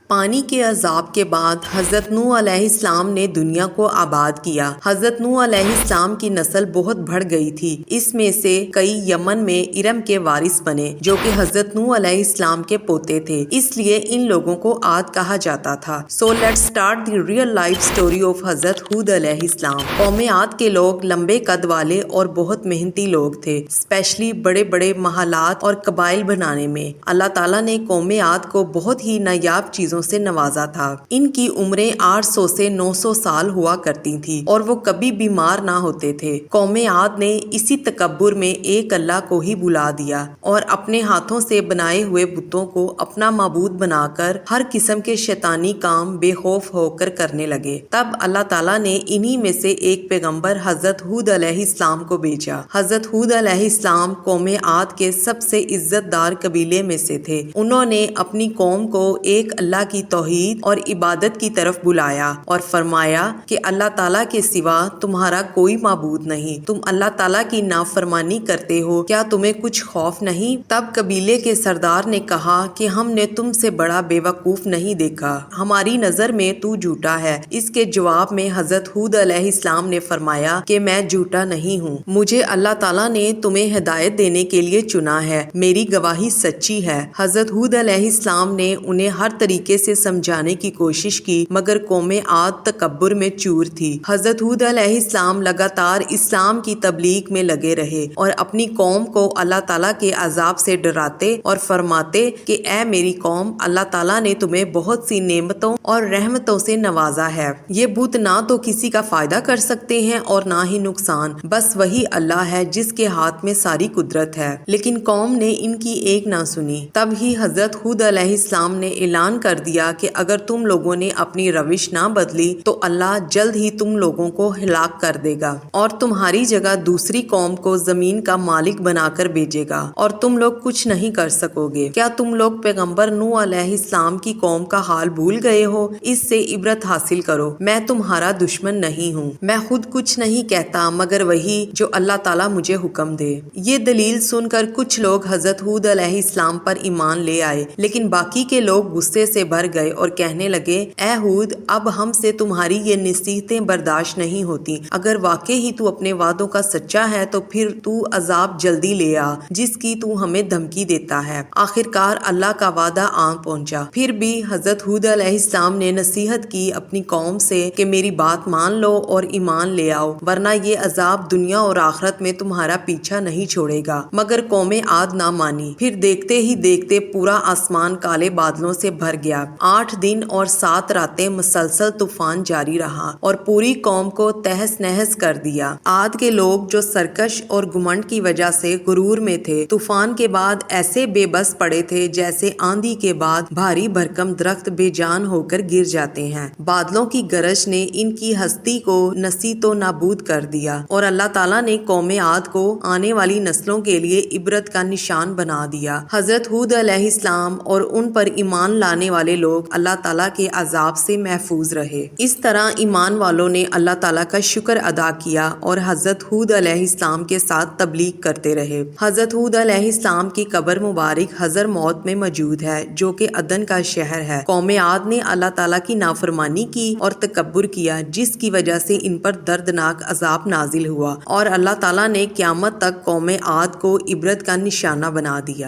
پانی کے عذاب کے بعد حضرت نوح علیہ السلام نے دنیا کو آباد کیا۔ حضرت نوح علیہ السلام کی نسل بہت بڑھ گئی تھی۔ اس میں سے کئی یمن میں ارم کے وارث بنے جو کہ حضرت نوح علیہ السلام کے پوتے تھے، اس لیے ان لوگوں کو عاد کہا جاتا تھا۔ So let's start the real life story of حضرت ہود علیہ السلام۔ قوم عاد کے لوگ لمبے قد والے اور بہت محنتی لوگ تھے، اسپیشلی بڑے بڑے محلات اور قبائل بنانے میں۔ اللہ تعالیٰ نے قوم عاد کو بہت ہی نایاب چیزوں سے نوازا تھا۔ ان کی عمریں 800 سے 900 سال ہوا کرتی تھی اور وہ کبھی بیمار نہ ہوتے تھے۔ قوم عاد نے اسی تکبر میں ایک اللہ کو ہی بلا دیا اور اپنے ہاتھوں سے بنائے ہوئے بتوں کو اپنا معبود بنا کر ہر قسم کے شیطانی کام بے خوف ہو کر کرنے لگے۔ تب اللہ تعالیٰ نے انہی میں سے ایک پیغمبر حضرت ہود علیہ السلام کو بھیجا۔ حضرت ہود علیہ السلام قوم عاد کے سب سے عزت دار قبیلے میں سے تھے۔ انہوں نے اپنی قوم کو ایک اللہ کی توحید اور عبادت کی طرف بلایا اور فرمایا کہ اللہ تعالیٰ کے سوا تمہارا کوئی معبود نہیں، تم اللہ تعالیٰ کی نافرمانی کرتے ہو، کیا تمہیں کچھ خوف نہیں؟ تب قبیلے کے سردار نے کہا کہ ہم نے تم سے بڑا بے وقوف نہیں دیکھا، ہماری نظر میں تو جھوٹا ہے۔ اس کے جواب میں حضرت ہود علیہ السلام نے فرمایا کہ میں جھوٹا نہیں ہوں، مجھے اللہ تعالیٰ نے تمہیں ہدایت دینے کے لیے چنا ہے، میری گواہی سچی ہے۔ حضرت ہود علیہ السلام نے انہیں ہر طریقے سے سمجھانے کی کوشش کی مگر قوم عاد تکبر میں چور تھی۔ حضرت ہود علیہ السلام لگاتار اسلام کی تبلیغ میں لگے رہے اور اپنی قوم کو اللہ تعالیٰ کے عذاب سے ڈراتے اور فرماتے کہ اے میری قوم، اللہ تعالیٰ نے تمہیں بہت سی نعمتوں اور رحمتوں سے نوازا ہے۔ یہ بت نہ تو کسی کا فائدہ کر سکتے ہیں اور نہ ہی نقصان، بس وہی اللہ ہے جس کے ہاتھ میں ساری قدرت ہے۔ لیکن قوم نے ان کی ایک نہ سنی۔ تب ہی حضرت ہود علیہ السلام نے اعلان کر دیا کہ اگر تم لوگوں نے اپنی روش نہ بدلی تو اللہ جلد ہی تم لوگوں کو ہلاک کر دے گا اور تمہاری جگہ دوسری قوم کو زمین کا مالک بنا کر بھیجے گا اور تم لوگ کچھ نہیں کر سکو گے۔ کیا تم لوگ پیغمبر نوح علیہ السلام کی قوم کا حال بھول گئے ہو؟ اس سے عبرت حاصل کرو، میں تمہارا دشمن نہیں ہوں، میں خود کچھ نہیں کہتا مگر وہی جو اللہ تعالیٰ مجھے حکم دے۔ یہ دلیل سن کر کچھ لوگ حضرت ہود علیہ السلام پر ایمان لے آئے، لیکن باقی کے لوگ غصے سے بھر گئے اور کہنے لگے اے ہود، اب ہم سے تمہاری یہ نصیحتیں برداشت نہیں ہوتی، اگر واقعی ہی تو اپنے وعدوں کا سچا ہے تو پھر تو عذاب جلدی لے آ جس کی تو ہمیں دھمکی دیتا ہے۔ آخرکار اللہ کا وعدہ آن پہنچا۔ پھر بھی حضرت ہود علیہ السلام نے نصیحت کی اپنی قوم سے کہ میری بات مان لو اور ایمان لے آؤ ورنہ یہ عذاب دنیا اور آخرت میں تمہارا پیچھا نہیں چھوڑے گا۔ مگر قوم عاد نہ مانی۔ پھر دیکھتے ہی دیکھتے پورا آسمان کالے بادلوں سے بھر گیا۔ 8 دن اور 7 راتیں مسلسل طوفان جاری رہا اور پوری قوم کو تہس نہس کر دیا۔ عاد کے لوگ جو سرکش اور گھمنڈ کی وجہ سے غرور میں تھے، طوفان کے بعد ایسے بے بس پڑے تھے جیسے آندھی کے بعد بھاری بھرکم درخت بے جان ہو کر گر جاتے ہیں۔ بادلوں کی گرج نے ان کی ہستی کو نصیب و نابود کر دیا اور اللہ تعالیٰ نے قوم عاد کو آنے والی نسلوں کے لیے عبرت کا نشان بنا دیا۔ حضرت ہود علیہ السلام اور ان پر ایمان لانے والے لوگ اللہ تعالیٰ کے عذاب سے محفوظ رہے۔ اس طرح ایمان والوں نے اللہ تعالیٰ کا شکر ادا کیا اور حضرت ہود علیہ السلام کے ساتھ تبلیغ کرتے رہے۔ حضرت ہود علیہ السلام کی قبر مبارک حضر موت میں موجود ہے جو کہ عدن کا شہر ہے۔ قوم عاد نے اللہ تعالیٰ کی نافرمانی کی اور تکبر کیا جس کی وجہ سے ان پر دردناک عذاب نازل ہوا اور اللہ تعالیٰ نے قیامت تک قوم عاد کو عبرت کا نشانہ بنا دیا۔